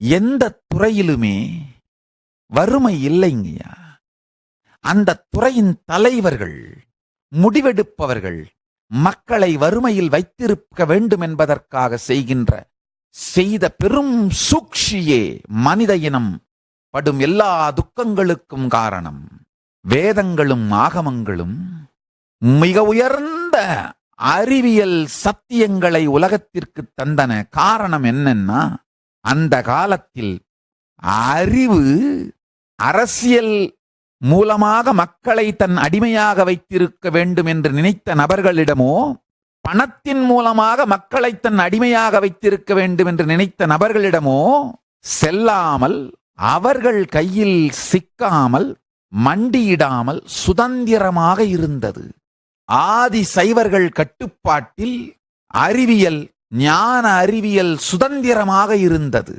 எந்த துறையிலுமே வறுமை இல்லைங்கய்யா. அந்த துறையின் தலைவர்கள், முடிவெடுப்பவர்கள் மக்களை வறுமையில் வைத்திருக்க வேண்டும் என்பதற்காக செய்த பெரும் சூழ்ச்சியே மனித இனம் படும் எல்லா துக்கங்களுக்கும் காரணம். வேதங்களும் ஆகமங்களும் மிக உயர்ந்த அறிவியல் சத்தியங்களை உலகத்திற்கு தந்தன. காரணம் என்னன்னா, அந்த காலத்தில் அறிவு அரசியல் மூலமாக மக்களை தன் அடிமையாக வைத்திருக்க வேண்டும் என்று நினைத்த நபர்களிடமோ, பணத்தின் மூலமாக மக்களை தன் அடிமையாக வைத்திருக்க வேண்டும் என்று நினைத்த நபர்களிடமோ செல்லாமல், அவர்கள் கையில் சிக்காமல், மண்டியிடாமல் சுதந்திரமாக இருந்தது. ஆதி சைவர்கள் கட்டுப்பாட்டில் அறிவியல், ஞான அறிவியல் சுதந்திரமாக இருந்தது.